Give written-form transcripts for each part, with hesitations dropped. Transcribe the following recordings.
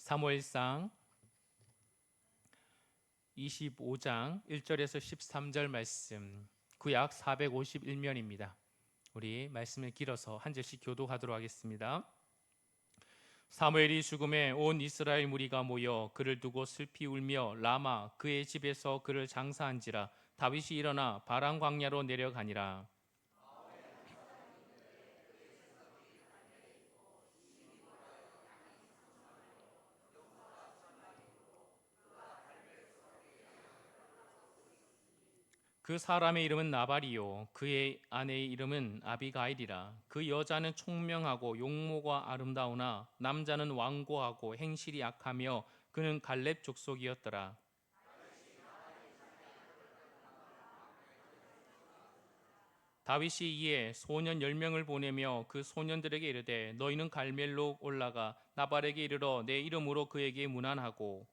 사무엘상 25장 1절에서 13절 말씀, 구약 451면입니다. 우리 말씀을 길어서 한 절씩 교독하도록 하겠습니다. 사무엘이 죽음에 온 이스라엘 무리가 모여 그를 두고 슬피 울며 라마 그의 집에서 그를 장사한지라. 다윗이 일어나 바람 광야로 내려가니라. 그 사람의 이름은 나발이요 그의 아내의 이름은 아비가일이라. 그 여자는 총명하고 용모가 아름다우나 남자는 완고하고 행실이 악하며 그는 갈렙 족속이었더라. 다윗이 이에 소년 10명을 보내며 그 소년들에게 이르되 너희는 갈멜로 올라가 나발에게 이르러 내 이름으로 그에게 문안하고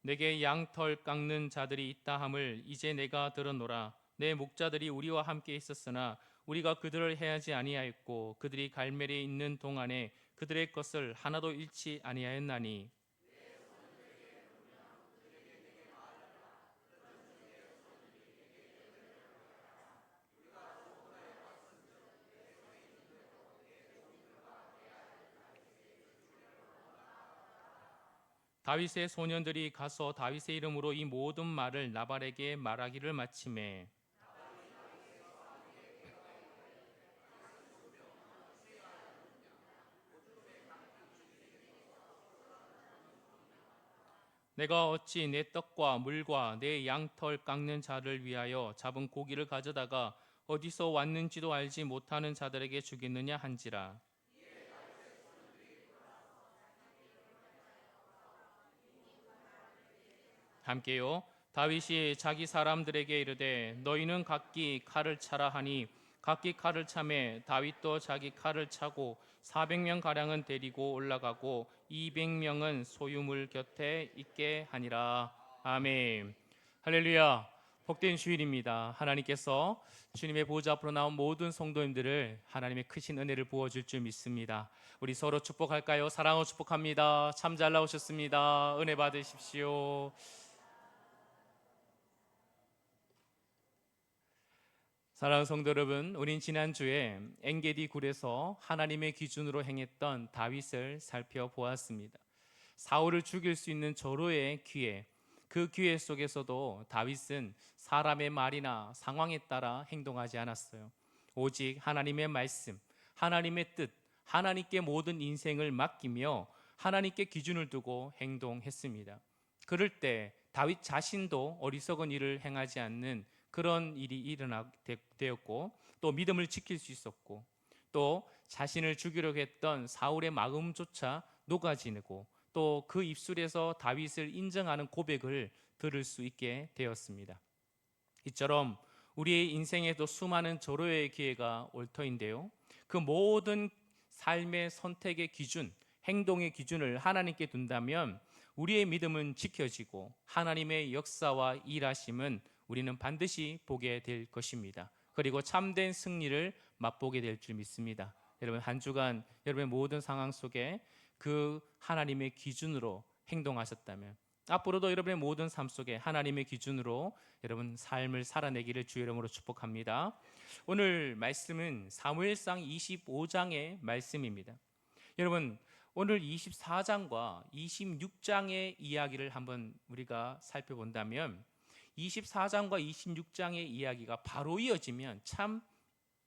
내게 양털 깎는 자들이 있다 함을 이제 내가 들었노라. 내 목자들이 우리와 함께 있었으나 우리가 그들을 해하지 아니하였고 그들이 갈멜에 있는 동안에 그들의 것을 하나도 잃지 아니하였나니. 다윗의 소년들이 가서 다윗의 이름으로 이 모든 말을 나발에게 말하기를 마치매 내가 어찌 내 떡과 물과 내 양털 깎는 자를 위하여 잡은 고기를 가져다가 어디서 왔는지도 알지 못하는 자들에게 주겠느냐 한지라. 함께요. 다윗이 자기 사람들에게 이르되 너희는 각기 칼을 차라 하니 각기 칼을 차매 다윗도 자기 칼을 차고 400명 가량은 데리고 올라가고 200명은 소유물 곁에 있게 하니라. 아멘. 할렐루야. 복된 주일입니다. 하나님께서 주님의 보좌 앞으로 나온 모든 성도님들을 하나님의 크신 은혜를 부어줄 줄 믿습니다. 우리 서로 축복할까요? 사랑으로 축복합니다. 참 잘 나오셨습니다. 은혜 받으십시오. 사랑하는 성도 여러분, 우린 지난주에 엔게디 굴에서 하나님의 기준으로 행했던 다윗을 살펴보았습니다. 사울을 죽일 수 있는 저로의 기회, 그 기회 속에서도 다윗은 사람의 말이나 상황에 따라 행동하지 않았어요. 오직 하나님의 말씀, 하나님의 뜻, 하나님께 모든 인생을 맡기며 하나님께 기준을 두고 행동했습니다. 그럴 때 다윗 자신도 어리석은 일을 행하지 않는 그런 일이 일어나게 되었고, 또 믿음을 지킬 수 있었고, 또 자신을 죽이려고 했던 사울의 마음조차 녹아지고, 또 그 입술에서 다윗을 인정하는 고백을 들을 수 있게 되었습니다. 이처럼 우리의 인생에도 수많은 절호의 기회가 올 터인데요, 그 모든 삶의 선택의 기준, 행동의 기준을 하나님께 둔다면 우리의 믿음은 지켜지고 하나님의 역사와 일하심은 우리는 반드시 보게 될 것입니다. 그리고 참된 승리를 맛보게 될 줄 믿습니다. 여러분, 한 주간 여러분의 모든 상황 속에 그 하나님의 기준으로 행동하셨다면 앞으로도 여러분의 모든 삶 속에 하나님의 기준으로 여러분 삶을 살아내기를 주의 이름으로 축복합니다. 오늘 말씀은 사무엘상 25장의 말씀입니다. 여러분, 오늘 24장과 26장의 이야기를 한번 우리가 살펴본다면 24장과 26장의 이야기가 바로 이어지면 참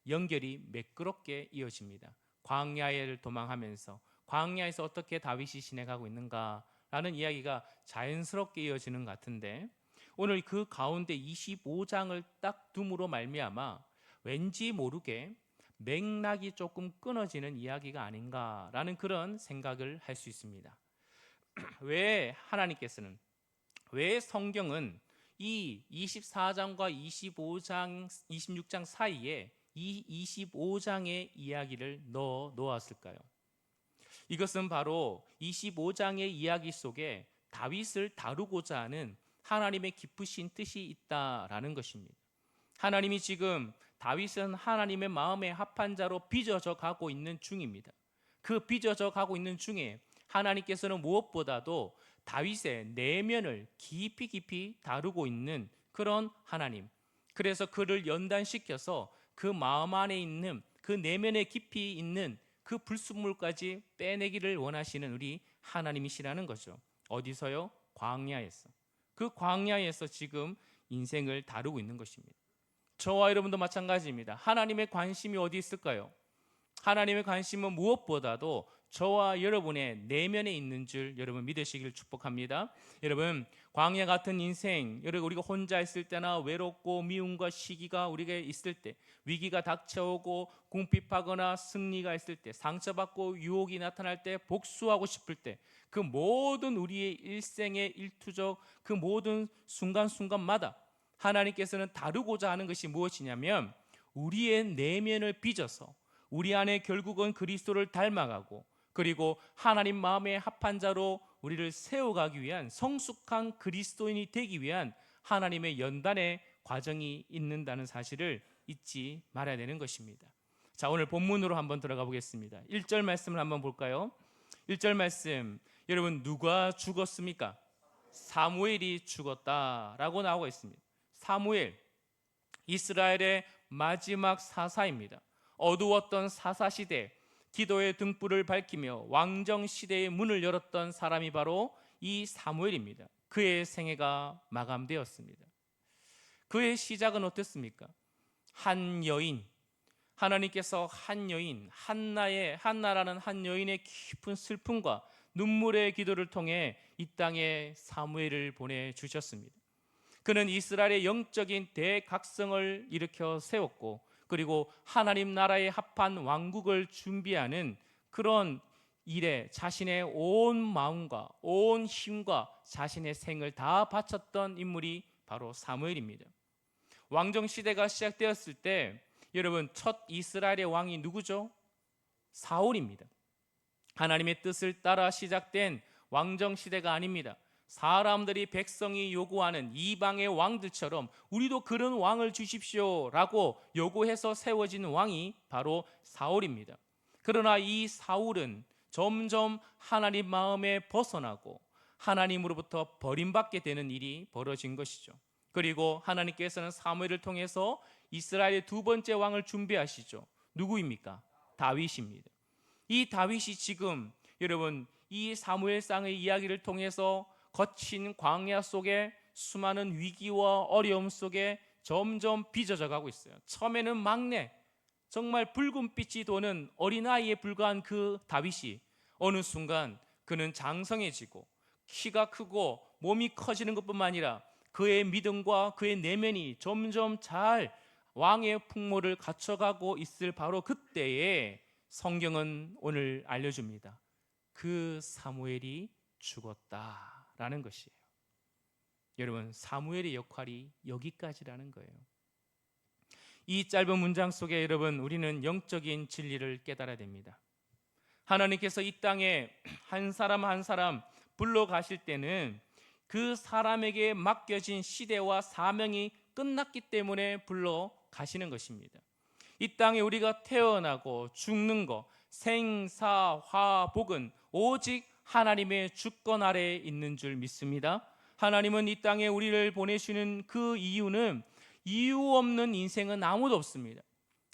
연결이 매끄럽게 이어집니다. 광야를 도망하면서 광야에서 어떻게 다윗이 지내가고 있는가라는 이야기가 자연스럽게 이어지는 것 같은데, 오늘 그 가운데 25장을 딱 둠으로 말미암아 왠지 모르게 맥락이 조금 끊어지는 이야기가 아닌가라는 그런 생각을 할 수 있습니다. 왜 하나님께서는, 왜 성경은 이 24장과 25장, 26장 사이에 이 25장의 이야기를 넣어 놓았을까요? 이것은 바로 25장의 이야기 속에 다윗을 다루고자 하는 하나님의 깊으신 뜻이 있다라는 것입니다. 하나님이 지금 다윗은 하나님의 마음에 합한 자로 빚어져 가고 있는 중입니다. 그 빚어져 가고 있는 중에 하나님께서는 무엇보다도 다윗의 내면을 깊이 다루고 있는 그런 하나님, 그래서 그를 연단시켜서 그 마음 안에 있는 그 내면에 깊이 있는 그 불순물까지 빼내기를 원하시는 우리 하나님이시라는 거죠. 어디서요? 광야에서. 그 광야에서 지금 인생을 다루고 있는 것입니다. 저와 여러분도 마찬가지입니다. 하나님의 관심이 어디 있을까요? 하나님의 관심은 무엇보다도 저와 여러분의 내면에 있는 줄 여러분 믿으시길 축복합니다. 여러분, 광야 같은 인생, 여러분 우리가 혼자 있을 때나 외롭고 미움과 시기가 우리에게 있을 때, 위기가 닥쳐오고 궁핍하거나 승리가 있을 때, 상처받고 유혹이 나타날 때, 복수하고 싶을 때, 그 모든 우리의 일생의 일투적 그 모든 순간순간마다 하나님께서는 다루고자 하는 것이 무엇이냐면 우리의 내면을 빚어서 우리 안에 결국은 그리스도를 닮아가고 그리고 하나님 마음에 합한 자로 우리를 세워가기 위한 성숙한 그리스도인이 되기 위한 하나님의 연단의 과정이 있는다는 사실을 잊지 말아야 되는 것입니다. 자, 오늘 본문으로 한번 들어가 보겠습니다. 1절 말씀을 한번 볼까요? 1절 말씀, 여러분 누가 죽었습니까? 사무엘이 죽었다라고 나오고 있습니다. 사무엘, 이스라엘의 마지막 사사입니다. 어두웠던 사사시대, 기도의 등불을 밝히며 왕정시대의 문을 열었던 사람이 바로 이 사무엘입니다. 그의 생애가 마감되었습니다. 그의 시작은 어땠습니까? 한 여인, 하나님께서 한 여인, 한나라는 한 여인의 깊은 슬픔과 눈물의 기도를 통해 이 땅에 사무엘을 보내주셨습니다. 그는 이스라엘의 영적인 대각성을 일으켜 세웠고 그리고 하나님 나라에 합한 왕국을 준비하는 그런 일에 자신의 온 마음과 온 힘과 자신의 생을 다 바쳤던 인물이 바로 사무엘입니다. 왕정 시대가 시작되었을 때 여러분 첫 이스라엘의 왕이 누구죠? 사울입니다. 하나님의 뜻을 따라 시작된 왕정 시대가 아닙니다. 사람들이 백성이 요구하는 이방의 왕들처럼 우리도 그런 왕을 주십시오라고 요구해서 세워진 왕이 바로 사울입니다. 그러나 이 사울은 점점 하나님 마음에 벗어나고 하나님으로부터 버림받게 되는 일이 벌어진 것이죠. 그리고 하나님께서는 사무엘을 통해서 이스라엘의 두 번째 왕을 준비하시죠. 누구입니까? 다윗입니다. 이 다윗이 지금 여러분 이 사무엘상의 이야기를 통해서 거친 광야 속에 수많은 위기와 어려움 속에 점점 빚어져 가고 있어요. 처음에는 막내, 정말 붉은 빛이 도는 어린아이에 불과한 그 다윗이 어느 순간 그는 장성해지고 키가 크고 몸이 커지는 것뿐만 아니라 그의 믿음과 그의 내면이 점점 잘 왕의 풍모를 갖춰가고 있을 바로 그때에 성경은 오늘 알려줍니다. 그 사무엘이 죽었다라는 것이에요. 여러분, 사무엘의 역할이 여기까지라는 거예요. 이 짧은 문장 속에 여러분 우리는 영적인 진리를 깨달아야 됩니다. 하나님께서 이 땅에 한 사람 한 사람 불러가실 때는 그 사람에게 맡겨진 시대와 사명이 끝났기 때문에 불러가시는 것입니다. 이 땅에 우리가 태어나고 죽는 것, 생사, 화, 복은 오직 하나님의 주권 아래에 있는 줄 믿습니다. 하나님은 이 땅에 우리를 보내시는 그 이유는 이유 없는 인생은 아무도 없습니다.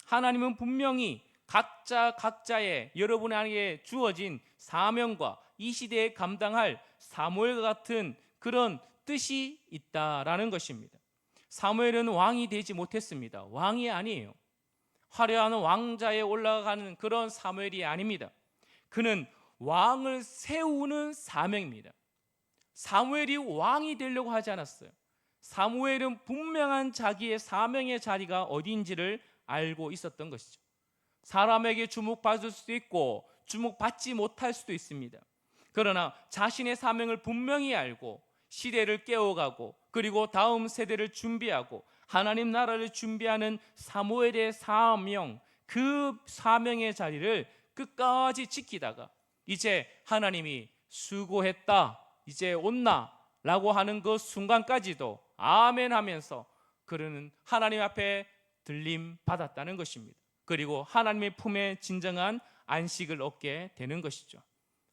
하나님은 분명히 각자의 여러분에게 주어진 사명과 이 시대에 감당할 사무엘과 같은 그런 뜻이 있다라는 것입니다. 사무엘은 왕이 되지 못했습니다. 왕이 아니에요. 화려한 왕자에 올라가는 그런 사무엘이 아닙니다. 그는 왕을 세우는 사명입니다. 사무엘이 왕이 되려고 하지 않았어요. 사무엘은 분명한 자기의 사명의 자리가 어디인지를 알고 있었던 것이죠. 사람에게 주목받을 수도 있고 주목받지 못할 수도 있습니다. 그러나 자신의 사명을 분명히 알고 시대를 깨워가고 그리고 다음 세대를 준비하고 하나님 나라를 준비하는 사무엘의 사명, 그 사명의 자리를 끝까지 지키다가 이제 하나님이 수고했다, 이제 온나 라고 하는 그 순간까지도 아멘 하면서 그는 하나님 앞에 들림 받았다는 것입니다. 그리고 하나님의 품에 진정한 안식을 얻게 되는 것이죠.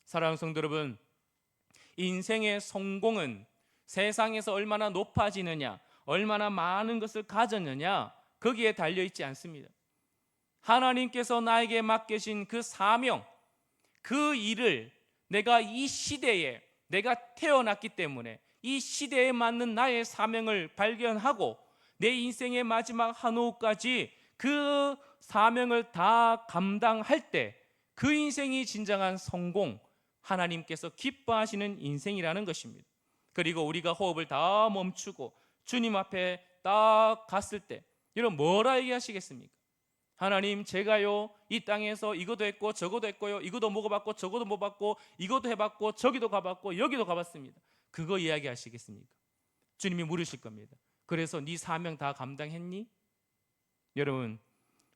사랑하는 성도 여러분, 인생의 성공은 세상에서 얼마나 높아지느냐, 얼마나 많은 것을 가졌느냐, 거기에 달려있지 않습니다. 하나님께서 나에게 맡기신 그 사명, 그 일을 내가 이 시대에 내가 태어났기 때문에 이 시대에 맞는 나의 사명을 발견하고 내 인생의 마지막 한 호흡까지 그 사명을 다 감당할 때 그 인생이 진정한 성공, 하나님께서 기뻐하시는 인생이라는 것입니다. 그리고 우리가 호흡을 다 멈추고 주님 앞에 딱 갔을 때 여러분 뭐라 얘기하시겠습니까? 하나님, 제가요 이 땅에서 이것도 했고 저것도 했고요, 이것도 먹어봤고 저것도 먹어봤고 이것도 해봤고 저기도 가봤고 여기도 가봤습니다. 그거 이야기하시겠습니까? 주님이 물으실 겁니다. 그래서 네 사명 다 감당했니? 여러분,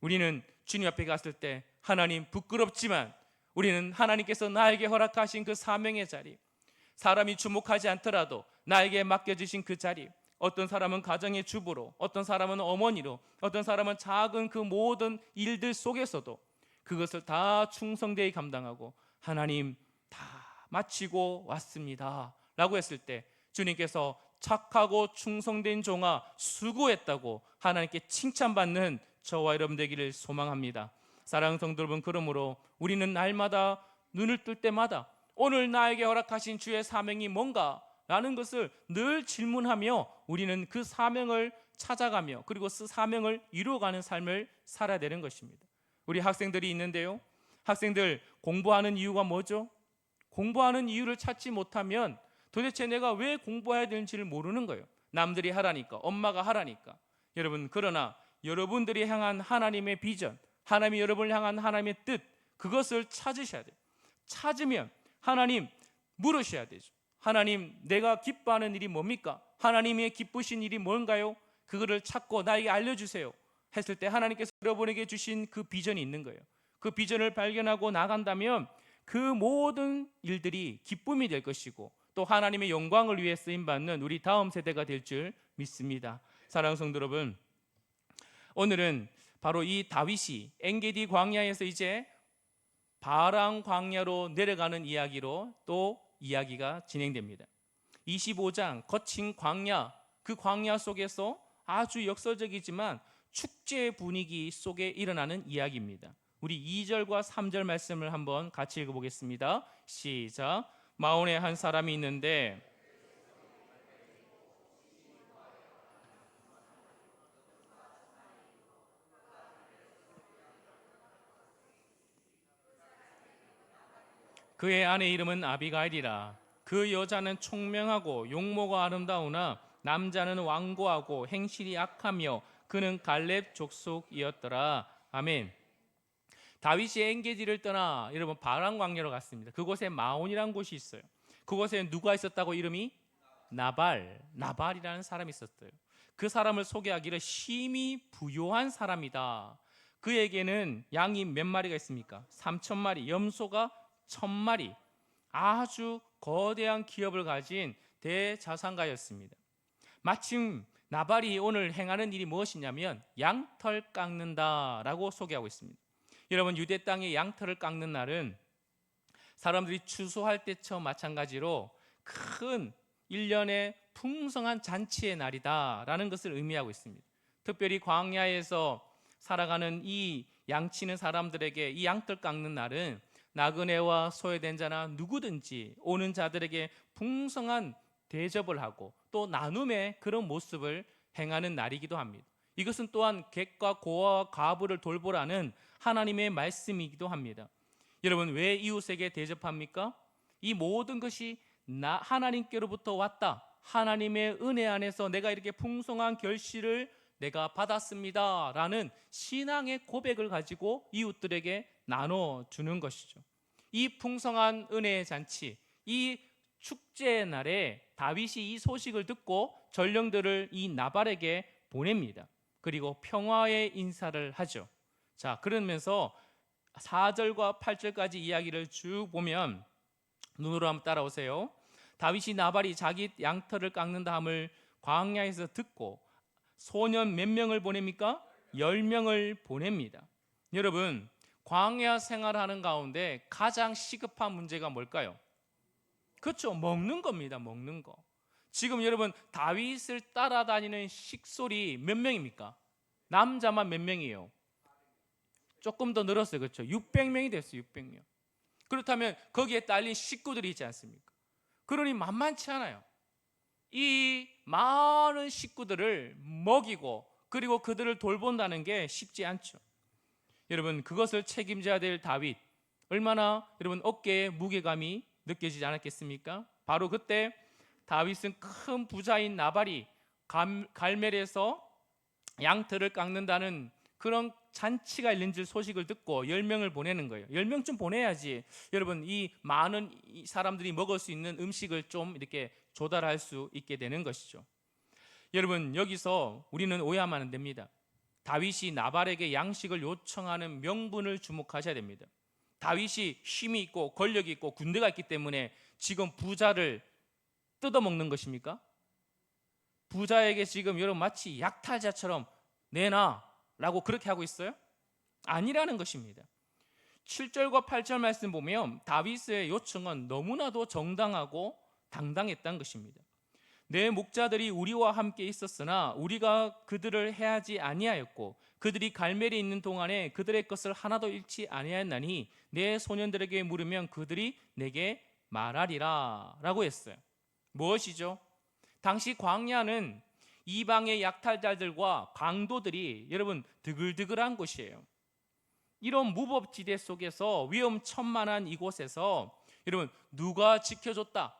우리는 주님 앞에 갔을 때 하나님 부끄럽지만 우리는 하나님께서 나에게 허락하신 그 사명의 자리, 사람이 주목하지 않더라도 나에게 맡겨주신 그 자리, 어떤 사람은 가정의 주부로, 어떤 사람은 어머니로, 어떤 사람은 작은 그 모든 일들 속에서도 그것을 다 충성되이 감당하고 하나님 다 마치고 왔습니다 라고 했을 때 주님께서 착하고 충성된 종아 수고했다고 하나님께 칭찬받는 저와 여러분 되기를 소망합니다. 사랑하는 성도 여러분, 그러므로 우리는 날마다 눈을 뜰 때마다 오늘 나에게 허락하신 주의 사명이 뭔가 라는 것을 늘 질문하며 우리는 그 사명을 찾아가며 그리고 그 사명을 이루어가는 삶을 살아야 되는 것입니다. 우리 학생들이 있는데요, 학생들 공부하는 이유가 뭐죠? 공부하는 이유를 찾지 못하면 도대체 내가 왜 공부해야 되는지를 모르는 거예요. 남들이 하라니까, 엄마가 하라니까. 여러분, 그러나 여러분들이 향한 하나님의 비전, 하나님이 여러분을 향한 하나님의 뜻, 그것을 찾으셔야 돼요. 찾으면 하나님 물으셔야 되죠. 하나님, 내가 기뻐하는 일이 뭡니까? 하나님의 기쁘신 일이 뭔가요? 그거를 찾고 나에게 알려주세요 했을 때 하나님께서 여러분에게 주신 그 비전이 있는 거예요. 그 비전을 발견하고 나간다면 그 모든 일들이 기쁨이 될 것이고 또 하나님의 영광을 위해 쓰임받는 우리 다음 세대가 될 줄 믿습니다. 사랑하는 성도 여러분, 오늘은 바로 이 다윗이 엔게디 광야에서 이제 바랑 광야로 내려가는 이야기로 또 이야기가 진행됩니다. 25장 거친 광야, 그 광야 속에서 아주 역설적이지만 축제 분위기 속에 일어나는 이야기입니다. 우리 2절과 3절 말씀을 한번 같이 읽어보겠습니다. 시작. 마온에 한 사람이 있는데 그의 아내 이름은 아비가일이라. 그 여자는 총명하고 용모가 아름다우나 남자는 완고하고 행실이 악하며 그는 갈렙 족속이었더라. 아멘. 다윗이 엔게디를 떠나 여러분 바람 광야로 갔습니다. 그곳에 마온이라는 곳이 있어요. 그곳에 누가 있었다고? 이름이 나발이라는 사람이 있었어요. 그 사람을 소개하기를 심히 부요한 사람이다. 그에게는 양이 몇 마리가 있습니까? 3,000마리, 염소가 1,000마리, 아주 거대한 기업을 가진 대자산가였습니다. 마침 나발이 오늘 행하는 일이 무엇이냐면 양털 깎는다라고 소개하고 있습니다. 여러분, 유대 땅의 양털을 깎는 날은 사람들이 추수할 때처럼 마찬가지로 큰 1년의 풍성한 잔치의 날이다라는 것을 의미하고 있습니다. 특별히 광야에서 살아가는 이 양치는 사람들에게 이 양털 깎는 날은 나그네와 소외된 자나 누구든지 오는 자들에게 풍성한 대접을 하고 또 나눔의 그런 모습을 행하는 날이기도 합니다. 이것은 또한 객과 고아와 과부를 돌보라는 하나님의 말씀이기도 합니다. 여러분, 왜 이웃에게 대접합니까? 이 모든 것이 하나님께로부터 왔다. 하나님의 은혜 안에서 내가 이렇게 풍성한 결실을 내가 받았습니다 라는 신앙의 고백을 가지고 이웃들에게 나눠주는 것이죠. 이 풍성한 은혜의 잔치, 이 축제의 날에 다윗이 이 소식을 듣고 전령들을 이 나발에게 보냅니다. 그리고 평화의 인사를 하죠. 자, 그러면서 4절과 8절까지 이야기를 쭉 보면 눈으로 한번 따라오세요. 다윗이 나발이 자기 양털을 깎는다 함을 광야에서 듣고 소년 몇 명을 보냅니까? 10명을 보냅니다. 여러분, 광야 생활하는 가운데 가장 시급한 문제가 뭘까요? 그렇죠. 먹는 겁니다. 먹는 거. 지금 여러분, 다윗을 따라다니는 식솔이 몇 명입니까? 남자만 몇 명이에요? 조금 더 늘었어요. 그렇죠. 600명이 됐어요. 600명. 그렇다면 거기에 딸린 식구들이 있지 않습니까? 그러니 만만치 않아요. 이 많은 식구들을 먹이고 그리고 그들을 돌본다는 게 쉽지 않죠. 여러분, 그것을 책임져야 될 다윗, 얼마나 여러분 어깨에 무게감이 느껴지지 않았겠습니까? 바로 그때 다윗은 큰 부자인 나발이 갈멜에서 양털을 깎는다는 그런 잔치가 있는 줄 소식을 듣고 10명을 보내는 거예요. 10명쯤 보내야지 여러분 이 많은 사람들이 먹을 수 있는 음식을 좀 이렇게 조달할 수 있게 되는 것이죠. 여러분, 여기서 우리는 오해하면 안 됩니다. 다윗이 나발에게 양식을 요청하는 명분을 주목하셔야 됩니다. 다윗이 힘이 있고 권력이 있고 군대가 있기 때문에 지금 부자를 뜯어먹는 것입니까? 부자에게 지금 여러분 마치 약탈자처럼 내놔 라고 그렇게 하고 있어요? 아니라는 것입니다. 7절과 8절 말씀 보면 다윗의 요청은 너무나도 정당하고 당당했다는 것입니다. 내 목자들이 우리와 함께 있었으나 우리가 그들을 해하지 아니하였고 그들이 갈멜에 있는 동안에 그들의 것을 하나도 잃지 아니하였나니 내 소년들에게 물으면 그들이 내게 말하리라 라고 했어요. 무엇이죠? 당시 광야는 이방의 약탈자들과 강도들이 여러분 드글드글한 곳이에요. 이런 무법지대 속에서 위험천만한 이곳에서 여러분 누가 지켜줬다?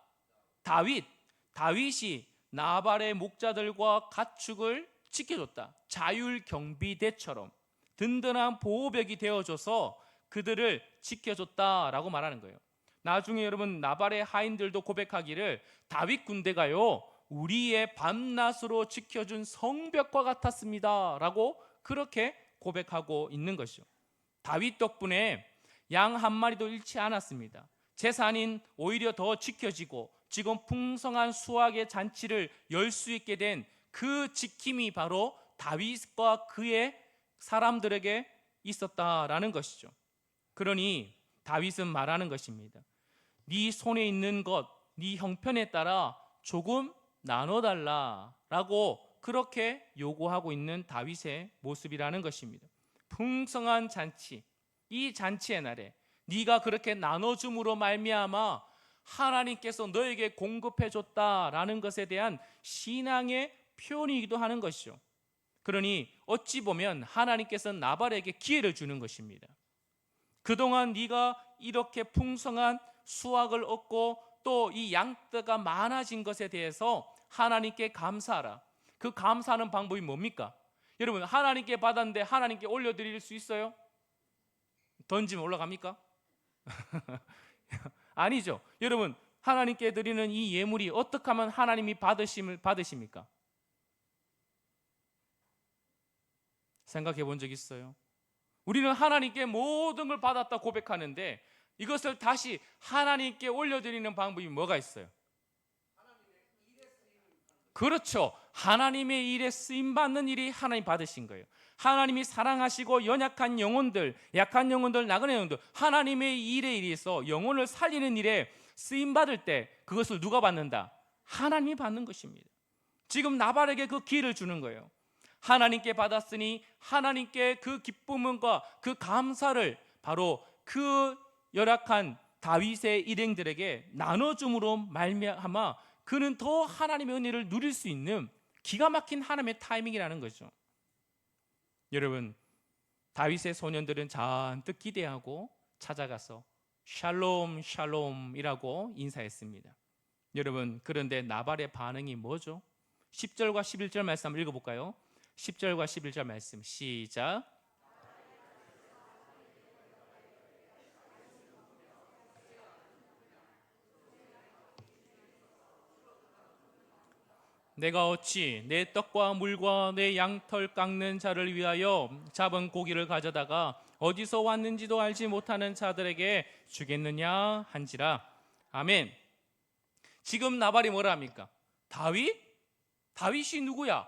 다윗이 나발의 목자들과 가축을 지켜줬다. 자율경비대처럼 든든한 보호벽이 되어줘서 그들을 지켜줬다라고 말하는 거예요. 나중에 여러분 나발의 하인들도 고백하기를 다윗 군대가요 우리의 밤낮으로 지켜준 성벽과 같았습니다 라고 그렇게 고백하고 있는 것이죠. 다윗 덕분에 양 한 마리도 잃지 않았습니다. 재산인 오히려 더 지켜지고 지금 풍성한 수확의 잔치를 열 수 있게 된 그 지킴이 바로 다윗과 그의 사람들에게 있었다라는 것이죠. 그러니 다윗은 말하는 것입니다. 네 손에 있는 것, 네 형편에 따라 조금 나눠달라라고 그렇게 요구하고 있는 다윗의 모습이라는 것입니다. 풍성한 잔치, 이 잔치의 날에 네가 그렇게 나눠줌으로 말미암아 하나님께서 너에게 공급해 줬다라는 것에 대한 신앙의 표현이기도 하는 것이죠. 그러니 어찌 보면 하나님께서는 나발에게 기회를 주는 것입니다. 그동안 네가 이렇게 풍성한 수확을 얻고 또 이 양떼가 많아진 것에 대해서 하나님께 감사하라. 그 감사하는 방법이 뭡니까? 여러분, 하나님께 받았는데 하나님께 올려드릴 수 있어요? 던지면 올라갑니까? 아니죠. 여러분, 하나님께 드리는 이 예물이 어떻게 하면 하나님이 받으십니까? 생각해 본 적 있어요? 우리는 하나님께 모든 걸 받았다 고백하는데 이것을 다시 하나님께 올려드리는 방법이 뭐가 있어요? 그렇죠. 하나님의 일에 쓰임받는 일이 하나님 받으신 거예요. 하나님이 사랑하시고 연약한 영혼들, 약한 영혼들, 나그네 영혼들, 하나님의 일에 의해서 영혼을 살리는 일에 쓰임받을 때 그것을 누가 받는다? 하나님이 받는 것입니다. 지금 나발에게 그 기회를 주는 거예요. 하나님께 받았으니 하나님께 그 기쁨과 그 감사를 바로 그 열악한 다윗의 일행들에게 나눠줌으로 말미암아 그는 더 하나님의 은혜를 누릴 수 있는 기가 막힌 하나님의 타이밍이라는 거죠. 여러분, 다윗의 소년들은 잔뜩 기대하고 찾아가서 샬롬 샬롬이라고 인사했습니다. 여러분, 그런데 나발의 반응이 뭐죠? 10절과 11절 말씀 한번 읽어볼까요? 10절과 11절 말씀 시작. 내가 어찌 내 떡과 물과 내 양털 깎는 자를 위하여 잡은 고기를 가져다가 어디서 왔는지도 알지 못하는 자들에게 주겠느냐 한지라. 아멘. 지금 나발이 뭐라 합니까? 다윗이 누구야?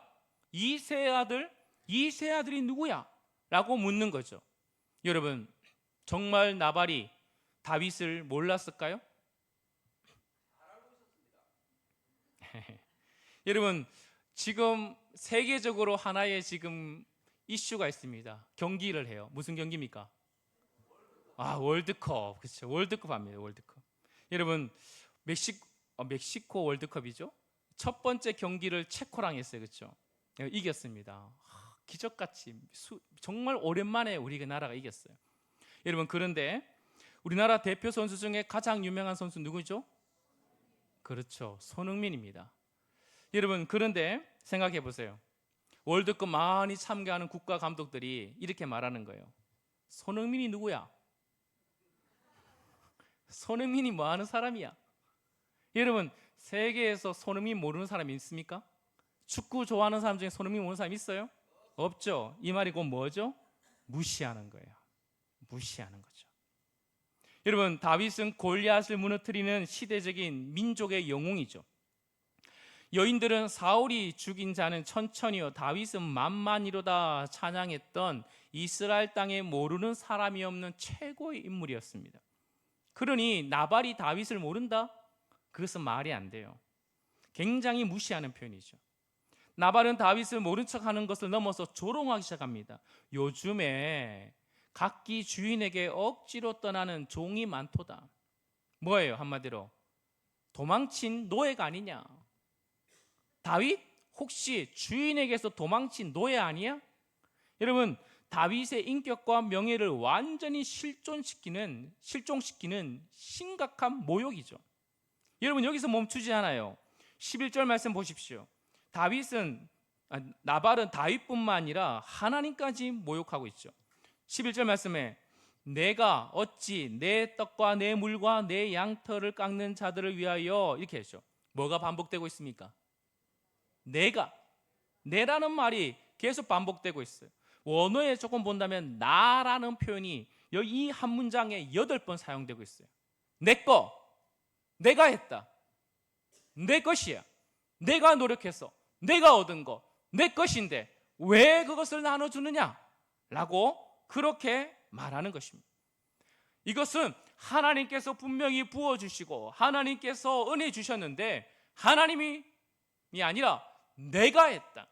이 세 아들이 누구야? 라고 묻는 거죠. 여러분, 정말 나발이 다윗을 몰랐을까요? 여러분, 지금 세계적으로 하나의 지금 이슈가 있습니다. 경기를 해요. 무슨 경기입니까? 월드컵. 그렇죠. 월드컵 합니다. 월드컵. 여러분, 멕시코 월드컵이죠. 첫 번째 경기를 체코랑 했어요. 그렇죠? 이겼습니다. 기적같이 정말 오랜만에 우리 나라가 이겼어요. 여러분, 그런데 우리나라 대표 선수 중에 가장 유명한 선수 누구죠? 그렇죠. 손흥민입니다. 여러분, 그런데 생각해 보세요. 월드컵 많이 참가하는 국가 감독들이 이렇게 말하는 거예요. 손흥민이 누구야? 손흥민이 뭐 하는 사람이야? 여러분, 세계에서 손흥민 모르는 사람이 있습니까? 축구 좋아하는 사람 중에 손흥민 모르는 사람 있어요? 없죠. 이 말이 곧 뭐죠? 무시하는 거예요. 무시하는 거죠. 여러분, 다윗은 골리앗을 무너뜨리는 시대적인 민족의 영웅이죠. 여인들은 사울이 죽인 자는 천천히요 다윗은 만만이로다 찬양했던 이스라엘 땅에 모르는 사람이 없는 최고의 인물이었습니다. 그러니 나발이 다윗을 모른다? 그것은 말이 안 돼요. 굉장히 무시하는 표현이죠. 나발은 다윗을 모른 척하는 것을 넘어서 조롱하기 시작합니다. 요즘에 각기 주인에게 억지로 떠나는 종이 많도다. 뭐예요? 한마디로 도망친 노예가 아니냐? 다윗 혹시 주인에게서 도망친 노예 아니야? 여러분, 다윗의 인격과 명예를 완전히 실종시키는 심각한 모욕이죠. 여러분, 여기서 멈추지 않아요. 11절 말씀 보십시오. 나발은 다윗뿐만 아니라 하나님까지 모욕하고 있죠. 11절 말씀에 내가 어찌 내 떡과 내 물과 내 양털을 깎는 자들을 위하여 이렇게 했죠. 뭐가 반복되고 있습니까? 내라는 말이 계속 반복되고 있어요. 원어에 조금 본다면 나라는 표현이 이 한 문장에 8번 사용되고 있어요. 내가 했다, 내 것이야, 내가 노력해서 내가 얻은 거 내 것인데 왜 그것을 나눠주느냐? 라고 그렇게 말하는 것입니다. 이것은 하나님께서 분명히 부어주시고 하나님께서 은혜 주셨는데 하나님이 아니라 내가 했다,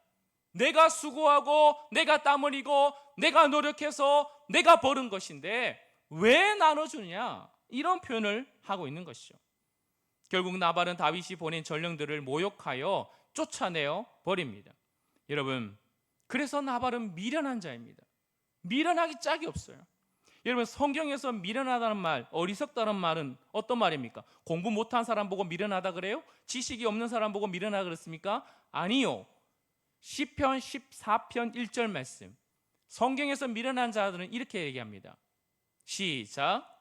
내가 수고하고 내가 땀 흘리고 내가 노력해서 내가 벌은 것인데 왜 나눠주냐? 이런 표현을 하고 있는 것이죠. 결국 나발은 다윗이 보낸 전령들을 모욕하여 쫓아내어 버립니다. 여러분, 그래서 나발은 미련한 자입니다. 미련하기 짝이 없어요. 여러분, 성경에서 미련하다는 말, 어리석다는 말은 어떤 말입니까? 공부 못한 사람 보고 미련하다 그래요? 지식이 없는 사람 보고 미련하다 그랬습니까? 아니요. 시편 14편 1절 말씀, 성경에서 미련한 자들은 이렇게 얘기합니다. 시작.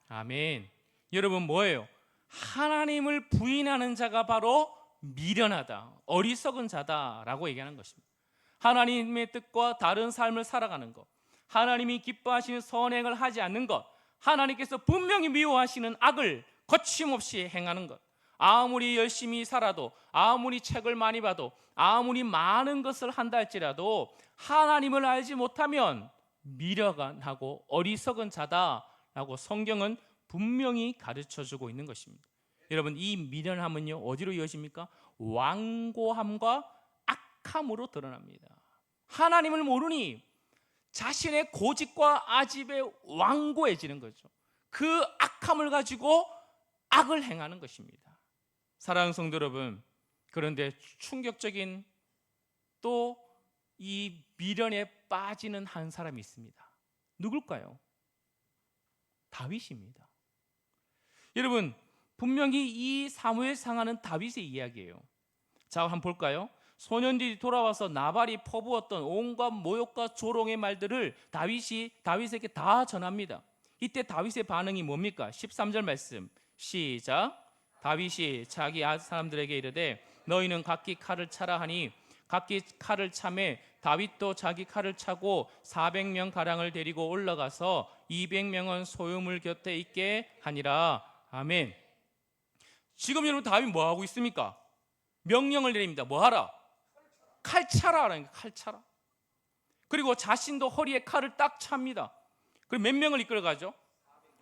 아멘. 여러분, 뭐예요? 하나님을 부인하는 자가 바로 미련하다, 어리석은 자다라고 얘기하는 것입니다. 하나님의 뜻과 다른 삶을 살아가는 것, 하나님이 기뻐하시는 선행을 하지 않는 것, 하나님께서 분명히 미워하시는 악을 거침없이 행하는 것, 아무리 열심히 살아도, 아무리 책을 많이 봐도, 아무리 많은 것을 한다 할지라도 하나님을 알지 못하면 미련하고 어리석은 자다라고 성경은 분명히 가르쳐주고 있는 것입니다. 여러분, 이 미련함은요 어디로 이어집니까? 완고함과 악함으로 드러납니다. 하나님을 모르니 자신의 고집과 아집에 완고해지는 거죠. 그 악함을 가지고 악을 행하는 것입니다. 사랑하는 성도 여러분, 그런데 충격적인 또 이 미련에 빠지는 한 사람이 있습니다. 누굴까요? 다윗입니다. 여러분, 분명히 이 사무엘상하는 다윗의 이야기예요. 자, 한번 볼까요? 소년들이 돌아와서 나발이 퍼부었던 온갖 모욕과 조롱의 말들을 다윗에게 다 전합니다. 이때 다윗의 반응이 뭡니까? 13절 말씀 시작. 다윗이 자기 사람들에게 이르되 너희는 각기 칼을 차라 하니 각기 칼을 차매 다윗도 자기 칼을 차고 400명 가량을 데리고 올라가서 200명은 소유물 곁에 있게 하니라. 아멘. 지금 여러분 다윗 뭐 하고 있습니까? 명령을 내립니다. 뭐 하라? 칼 차라라는 칼 차라. 그리고 자신도 허리에 칼을 딱 찹니다. 그럼 몇 명을 이끌어가죠?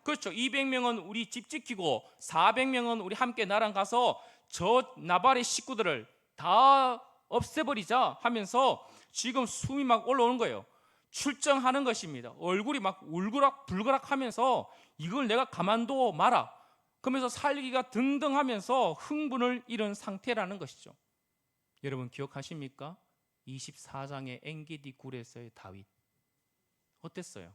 그렇죠. 200명은 우리 집 지키고 400명은 우리 함께 나랑 가서 저 나발의 식구들을 다 없애버리자 하면서 지금 숨이 막 올라오는 거예요. 출정하는 것입니다. 얼굴이 막 울그락불그락 하면서 이걸 내가 가만둬 마라. 그러면서 살기가 등등하면서 흥분을 잃은 상태라는 것이죠. 여러분 기억하십니까? 24장의 엔게디 굴에서의 다윗 어땠어요?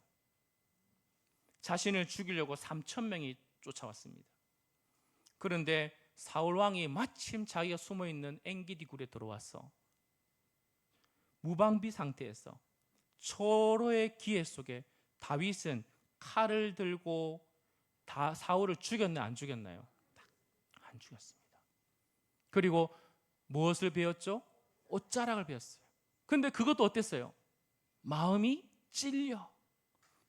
자신을 죽이려고 3,000명이 쫓아왔습니다. 그런데 사울 왕이 마침 자기가 숨어있는 엔게디 굴에 들어와서 무방비 상태에서 초로의 기회 속에 다윗은 칼을 들고 다 사울을 죽였나요? 안 죽였나요? 안 죽였습니다. 그리고 무엇을 배웠죠? 옷자락을 배웠어요. 근데 그것도 어땠어요? 마음이 찔려.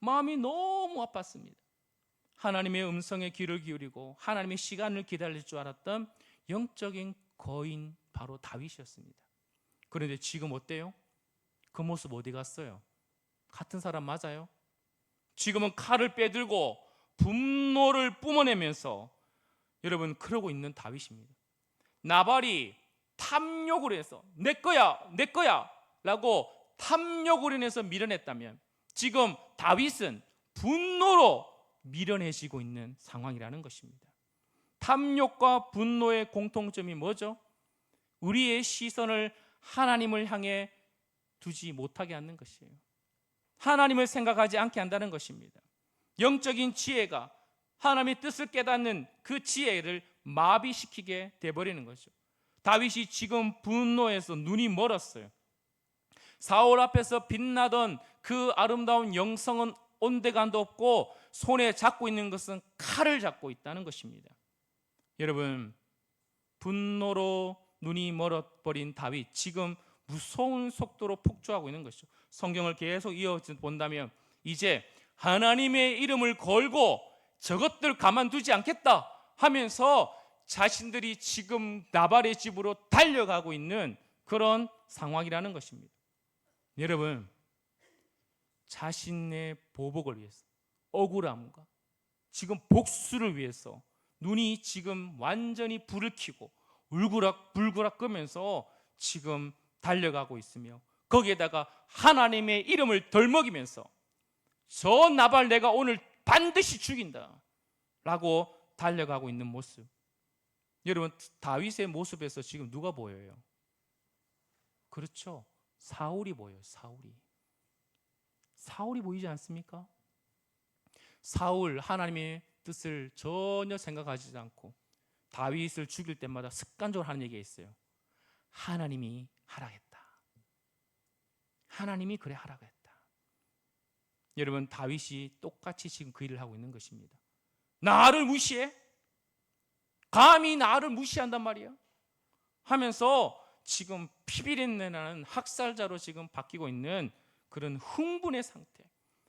마음이 너무 아팠습니다. 하나님의 음성에 귀를 기울이고 하나님의 시간을 기다릴 줄 알았던 영적인 거인 바로 다윗이었습니다. 그런데 지금 어때요? 그 모습 어디 갔어요? 같은 사람 맞아요? 지금은 칼을 빼들고 분노를 뿜어내면서 여러분 그러고 있는 다윗입니다. 나발이 탐욕을 해서 내 거야 라고 탐욕을 인해서 밀어냈다면 지금 다윗은 분노로 밀어내시고 있는 상황이라는 것입니다. 탐욕과 분노의 공통점이 뭐죠? 우리의 시선을 하나님을 향해 두지 못하게 하는 것이에요. 하나님을 생각하지 않게 한다는 것입니다. 영적인 지혜가 하나님의 뜻을 깨닫는 그 지혜를 마비시키게 돼버리는 거죠. 다윗이 지금 분노해서 눈이 멀었어요. 사울 앞에서 빛나던 그 아름다운 영성은 온데간도 없고 손에 잡고 있는 것은 칼을 잡고 있다는 것입니다. 여러분 분노로 눈이 멀어버린 다윗 지금 무서운 속도로 폭주하고 있는 것이죠. 성경을 계속 이어서 본다면 이제 하나님의 이름을 걸고 저것들 가만두지 않겠다 하면서 자신들이 지금 나발의 집으로 달려가고 있는 그런 상황이라는 것입니다. 여러분 자신의 보복을 위해서 억울함과 지금 복수를 위해서 눈이 지금 완전히 불을 켜고 울그락불그락 끄면서 지금 달려가고 있으며 거기에다가 하나님의 이름을 덜먹이면서 저 나발 내가 오늘 반드시 죽인다 라고 달려가고 있는 모습. 여러분 다윗의 모습에서 지금 누가 보여요? 그렇죠. 사울이 보여요. 사울이 보이지 않습니까? 사울 하나님의 뜻을 전혀 생각하지 않고 다윗을 죽일 때마다 습관적으로 하는 얘기가 있어요. 하나님이 하라겠다. 하나님이 그래 하라겠다. 여러분 다윗이 똑같이 지금 그 일을 하고 있는 것입니다. 나를 무시해? 감히 나를 무시한단 말이야? 하면서 지금 피비린내 나는 학살자로 지금 바뀌고 있는 그런 흥분의 상태,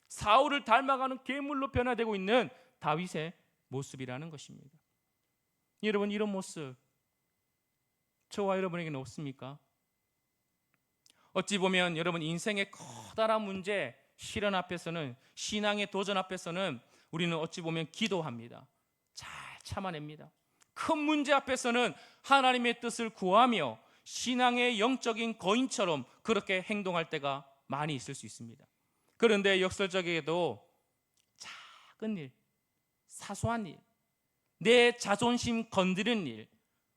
사울을 닮아가는 괴물로 변화되고 있는 다윗의 모습이라는 것입니다. 여러분 이런 모습 저와 여러분에게는 없습니까? 어찌 보면 여러분 인생의 커다란 문제, 시련 앞에서는, 신앙의 도전 앞에서는 우리는 어찌 보면 기도합니다. 잘 참아냅니다. 큰 문제 앞에서는 하나님의 뜻을 구하며 신앙의 영적인 거인처럼 그렇게 행동할 때가 많이 있을 수 있습니다. 그런데 역설적에도 작은 일, 사소한 일, 내 자존심 건드리는 일,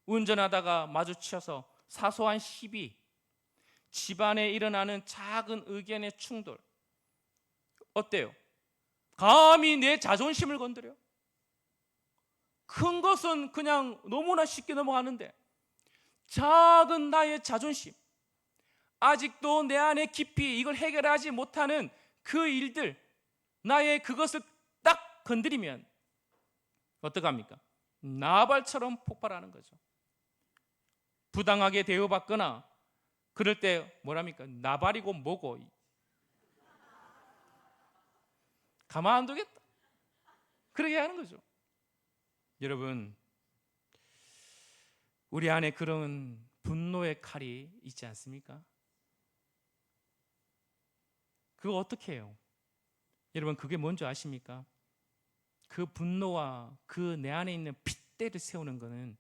운전하다가 마주쳐서 사소한 시비, 집안에 일어나는 작은 의견의 충돌, 어때요? 감히 내 자존심을 건드려? 큰 것은 그냥 너무나 쉽게 넘어가는데 작은 나의 자존심, 아직도 내 안에 깊이 이걸 해결하지 못하는 그 일들, 나의 그것을 딱 건드리면 어떡합니까? 나발처럼 폭발하는 거죠. 부당하게 대우받거나 그럴 때 뭐랍니까? 나발이고 뭐고 가만 안 두겠다, 그렇게 하는 거죠. 여러분, 우리 안에 그런 분노의 칼이 있지 않습니까? 그거 어떻게 해요? 여러분, 그게 뭔지 아십니까? 그 분노와 그 내 안에 있는 핏대를 세우는 것은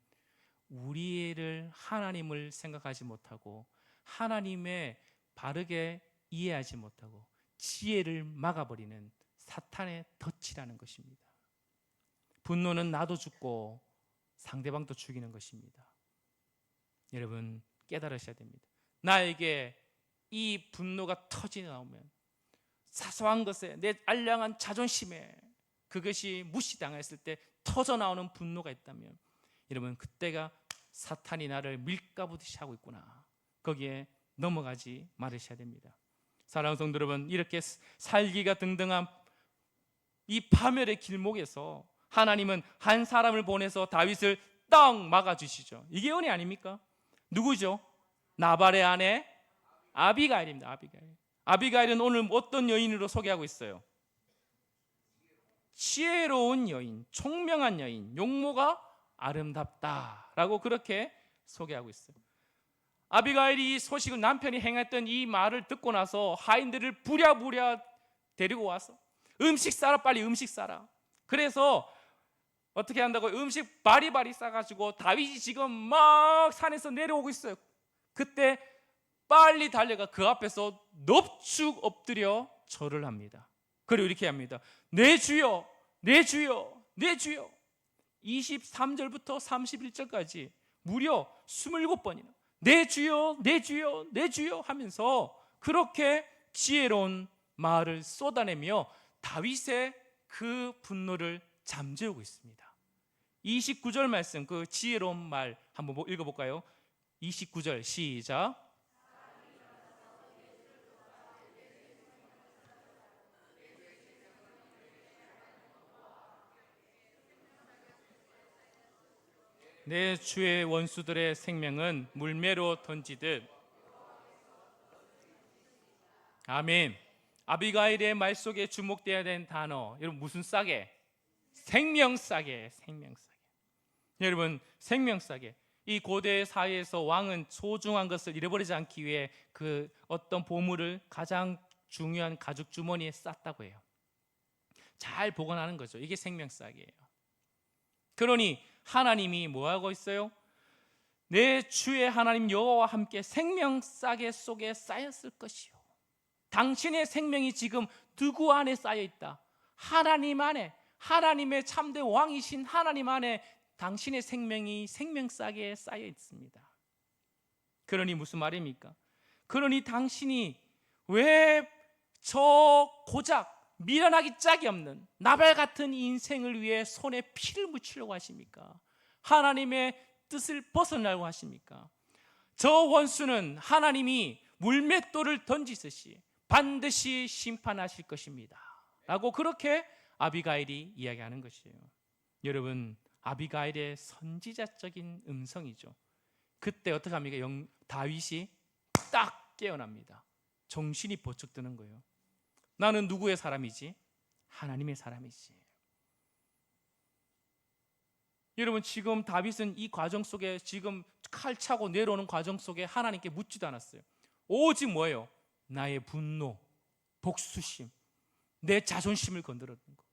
우리를 하나님을 생각하지 못하고 하나님의 바르게 이해하지 못하고 지혜를 막아버리는 사탄의 덫이라는 것입니다. 분노는 나도 죽고 상대방도 죽이는 것입니다. 여러분, 깨달으셔야 됩니다. 나에게 이 분노가 터져 나오면 사소한 것에, 내 알량한 자존심에 그것이 무시당했을 때 터져 나오는 분노가 있다면, 여러분, 그때가 사탄이 나를 밀가부듯이 하고 있구나, 거기에 넘어가지 말으셔야 됩니다. 사랑하는 성도 여러분, 이렇게 살기가 등등한 이 파멸의 길목에서 하나님은 한 사람을 보내서 다윗을 딱 막아주시죠. 이게 은혜 아닙니까? 누구죠? 나발의 아내 아비가일입니다. 아비가일은 오늘 어떤 여인으로 소개하고 있어요? 지혜로운 여인, 총명한 여인, 용모가 아름답다라고 그렇게 소개하고 있어요. 아비가일이 이 소식을, 남편이 행했던 이 말을 듣고 나서 하인들을 부랴부랴 데리고 와서 음식 싸라, 빨리 음식 싸라. 그래서 어떻게 한다고요? 음식 바리바리 싸가지고 다윗이 지금 막 산에서 내려오고 있어요. 그때 빨리 달려가 그 앞에서 넙죽 엎드려 절을 합니다. 그리고 이렇게 합니다. 내 주여, 내 주여, 내 주여. 23절부터 31절까지 무려 27번이나 내 주여, 내 주여, 내 주여 하면서 그렇게 지혜로운 말을 쏟아내며 다윗의 그 분노를 잠재우고 있습니다. 29절 말씀, 그 지혜로운 말 한번 읽어볼까요? 29절 시작. 내 주의 원수들의 생명은 물매로 던지듯. 아멘. 아비가일의 말 속에 주목되어야 되는 단어, 여러분, 무슨 싸게? 생명싸게, 생명싸게. 여러분, 생명싸게. 이 고대 사회에서 왕은 소중한 것을 잃어버리지 않기 위해 그 어떤 보물을 가장 중요한 가죽 주머니에 쌌다고 해요. 잘 보관하는 거죠. 이게 생명싸게예요. 그러니 하나님이 뭐하고 있어요? 내 주의 하나님 여호와와 함께 생명싸게 속에 쌓였을 것이요. 당신의 생명이 지금 누구 안에 쌓여 있다? 하나님 안에, 하나님의 참된 왕이신 하나님 안에 당신의 생명이 생명싸게 쌓여 있습니다. 그러니 무슨 말입니까? 그러니 당신이 왜 저 고작 미련하기 짝이 없는 나발 같은 인생을 위해 손에 피를 묻히려고 하십니까? 하나님의 뜻을 벗어나려고 하십니까? 저 원수는 하나님이 물맷돌을 던지듯이 반드시 심판하실 것입니다 라고 그렇게 아비가일이 이야기하는 것이에요. 여러분, 아비가일의 선지자적인 음성이죠. 그때 어떻게 합니까? 다윗이 딱 깨어납니다. 정신이 번쩍 드는 거예요. 나는 누구의 사람이지? 하나님의 사람이지. 여러분, 지금 다윗은 이 과정 속에, 지금 칼 차고 내려오는 과정 속에 하나님께 묻지도 않았어요. 오직 뭐예요? 나의 분노, 복수심, 내 자존심을 건드렸던 거,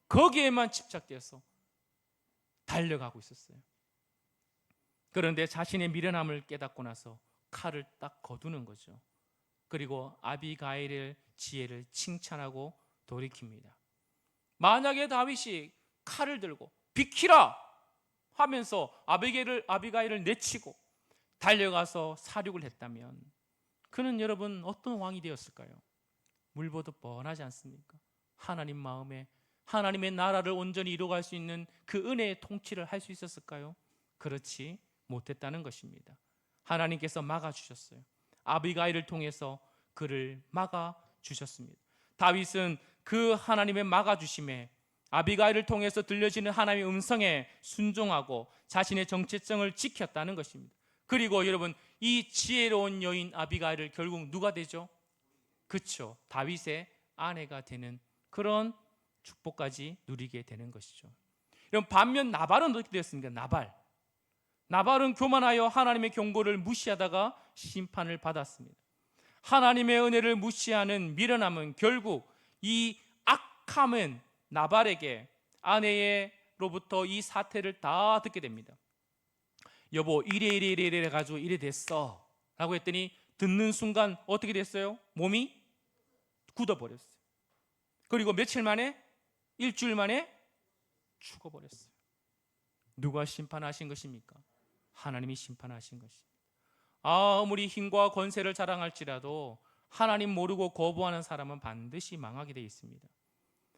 거기에만 집착되어서 달려가고 있었어요. 그런데 자신의 미련함을 깨닫고 나서 칼을 딱 거두는 거죠. 그리고 아비가일의 지혜를 칭찬하고 돌이킵니다. 만약에 다윗이 칼을 들고 비키라 하면서 아비가일을 내치고 달려가서 사륙을 했다면 그는, 여러분, 어떤 왕이 되었을까요? 물보듯 뻔하지 않습니까? 하나님 마음에 하나님의 나라를 온전히 이루어갈 수 있는 그 은혜의 통치를 할 수 있었을까요? 그렇지 못했다는 것입니다. 하나님께서 막아주셨어요. 아비가일을 통해서 그를 막아주셨습니다. 다윗은 그 하나님의 막아주심에, 아비가일을 통해서 들려지는 하나님의 음성에 순종하고 자신의 정체성을 지켰다는 것입니다. 그리고 여러분, 이 지혜로운 여인 아비가일을 결국 누가 되죠? 그렇죠, 다윗의 아내가 되는 그런 축복까지 누리게 되는 것이죠. 여러분, 반면 나발은 어떻게 되었습니까? 나발은 교만하여 하나님의 경고를 무시하다가 심판을 받았습니다. 하나님의 은혜를 무시하는 미련함은 결국 이 악함은 나발에게 아내로부터 이 사태를 다 듣게 됩니다. 여보, 이래 가지고 이래 됐어 라고 했더니 듣는 순간 어떻게 됐어요? 몸이 굳어버렸어요. 그리고 며칠 만에, 일주일 만에 죽어버렸어요. 누가 심판하신 것입니까? 하나님이 심판하신 것입니다. 아무리 힘과 권세를 자랑할지라도 하나님 모르고 거부하는 사람은 반드시 망하게 되어 있습니다.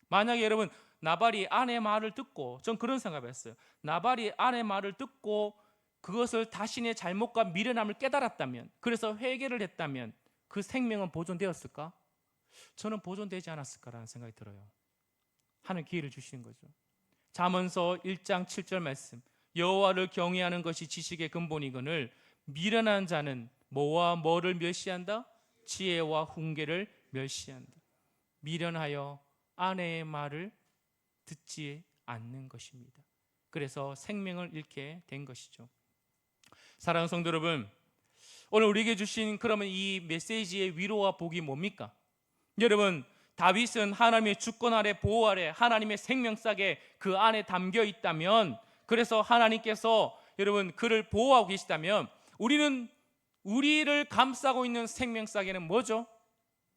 만약에 여러분, 나발이 아내 말을 듣고, 전 그런 생각을 했어요. 나발이 아내 말을 듣고 그것을 자신의 잘못과 미련함을 깨달았다면, 그래서 회개를 했다면 그 생명은 보존되었을까? 저는 보존되지 않았을까라는 생각이 들어요. 하는 기회를 주시는 거죠. 잠언서 1장 7절 말씀, 여호와를 경외하는 것이 지식의 근본이거늘 미련한 자는 뭐와 뭐를 멸시한다? 지혜와 훈계를 멸시한다. 미련하여 아내의 말을 듣지 않는 것입니다. 그래서 생명을 잃게 된 것이죠. 사랑하는 성도 여러분, 오늘 우리에게 주신 그러면 이 메시지의 위로와 복이 뭡니까? 여러분, 다윗은 하나님의 주권 아래, 보호 아래, 하나님의 생명싸게 그 안에 담겨 있다면, 그래서 하나님께서 여러분 그를 보호하고 계시다면, 우리를 감싸고 있는 생명싸개는 뭐죠?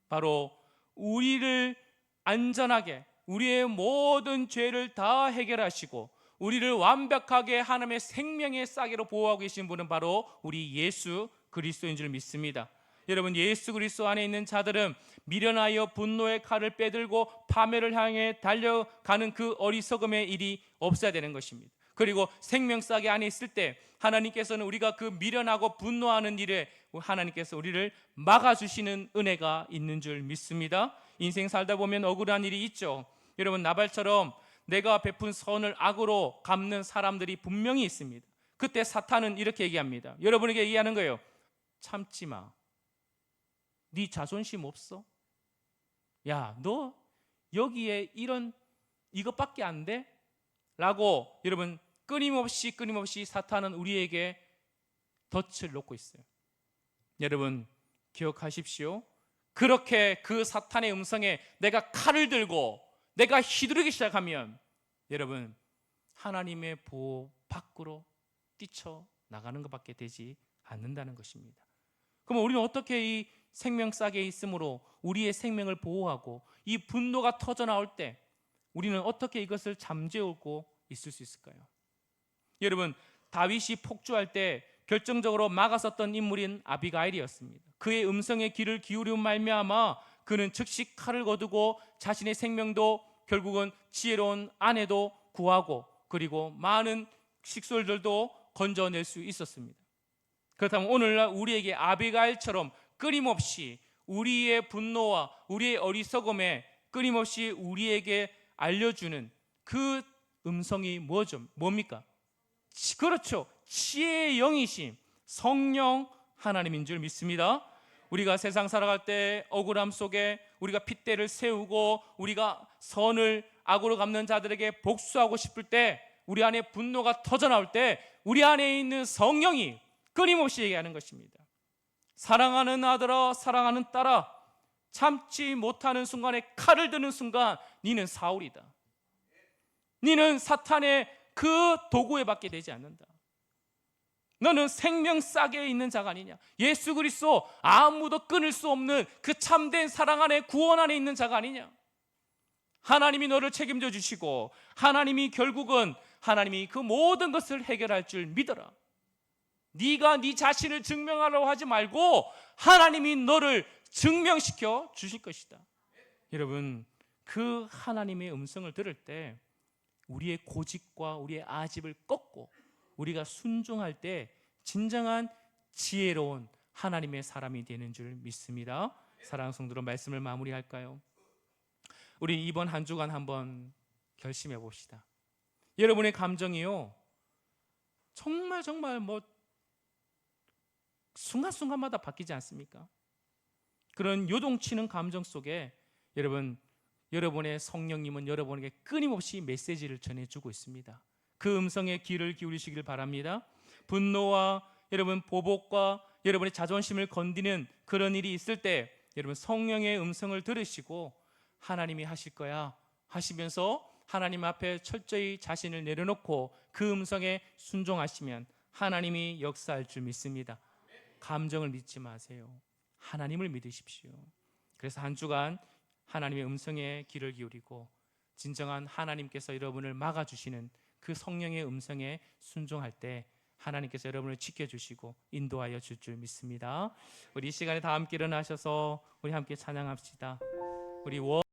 바로 우리를 안전하게, 우리의 모든 죄를 다 해결하시고 우리를 완벽하게 하나님의 생명의 싸개로 보호하고 계신 분은 바로 우리 예수 그리스도인 줄 믿습니다. 여러분, 예수 그리스도 안에 있는 자들은 미련하여 분노의 칼을 빼들고 파멸을 향해 달려가는 그 어리석음의 일이 없어야 되는 것입니다. 그리고 생명싸개 안에 있을 때 하나님께서는 우리가 그 미련하고 분노하는 일에 하나님께서 우리를 막아주시는 은혜가 있는 줄 믿습니다. 인생 살다 보면 억울한 일이 있죠. 여러분, 나발처럼 내가 베푼 선을 악으로 갚는 사람들이 분명히 있습니다. 그때 사탄은 이렇게 얘기합니다. 여러분에게 얘기하는 거예요. 참지 마. 네 자존심 없어? 야, 너 여기에 이것밖에 안 돼? 라고 여러분, 끊임없이 사탄은 우리에게 덫을 놓고 있어요. 여러분, 기억하십시오. 그렇게 그 사탄의 음성에 내가 칼을 들고 내가 휘두르기 시작하면 여러분, 하나님의 보호 밖으로 뛰쳐나가는 것밖에 되지 않는다는 것입니다. 그럼 우리는 어떻게 이 생명싸개에 있으므로 우리의 생명을 보호하고 이 분노가 터져나올 때 우리는 어떻게 이것을 잠재우고 있을 수 있을까요? 여러분, 다윗이 폭주할 때 결정적으로 막아섰던 인물인 아비가일이었습니다. 그의 음성에 귀를 기울이면 말미암아 그는 즉시 칼을 거두고 자신의 생명도 결국은 지혜로운 아내도 구하고 그리고 많은 식솔들도 건져낼 수 있었습니다. 그렇다면 오늘날 우리에게 아비가일처럼 끊임없이 우리의 분노와 우리의 어리석음에 끊임없이 우리에게 알려주는 그 음성이 뭡니까? 그렇죠. 지혜의 영이신 성령 하나님인 줄 믿습니다. 우리가 세상 살아갈 때 억울함 속에 우리가 핏대를 세우고 우리가 선을 악으로 갚는 자들에게 복수하고 싶을 때, 우리 안에 분노가 터져나올 때 우리 안에 있는 성령이 끊임없이 얘기하는 것입니다. 사랑하는 아들아, 사랑하는 딸아, 참지 못하는 순간에 칼을 드는 순간 니는 사울이다. 니는 사탄의 그 도구에 받게 되지 않는다. 너는 생명싸개에 있는 자가 아니냐. 예수 그리스도 아무도 끊을 수 없는 그 참된 사랑 안에, 구원 안에 있는 자가 아니냐. 하나님이 너를 책임져 주시고 하나님이 결국은 하나님이 그 모든 것을 해결할 줄 믿어라. 네가 네 자신을 증명하려고 하지 말고 하나님이 너를 증명시켜 주실 것이다. 여러분, 그 하나님의 음성을 들을 때 우리의 고집과 우리의 아집을 꺾고 우리가 순종할 때 진정한 지혜로운 하나님의 사람이 되는 줄 믿습니다. 사랑하는 성도로 말씀을 마무리할까요? 우리 이번 한 주간 한번 결심해 봅시다. 여러분의 감정이요, 정말 순간순간마다 바뀌지 않습니까? 그런 요동치는 감정 속에 여러분의 성령님은 여러분에게 끊임없이 메시지를 전해주고 있습니다. 그 음성에 귀를 기울이시길 바랍니다. 분노와 여러분 보복과 여러분의 자존심을 건드리는 그런 일이 있을 때 여러분 성령의 음성을 들으시고 하나님이 하실 거야 하시면서 하나님 앞에 철저히 자신을 내려놓고 그 음성에 순종하시면 하나님이 역사할 줄 믿습니다. 감정을 믿지 마세요. 하나님을 믿으십시오. 그래서 한 주간 하나님의 음성에 귀를 기울이고 진정한 하나님께서 여러분을 막아주시는 그 성령의 음성에 순종할 때 하나님께서 여러분을 지켜주시고 인도하여 줄 줄 믿습니다. 우리 이 시간에 다 함께 일어나셔서 우리 함께 찬양합시다. 우리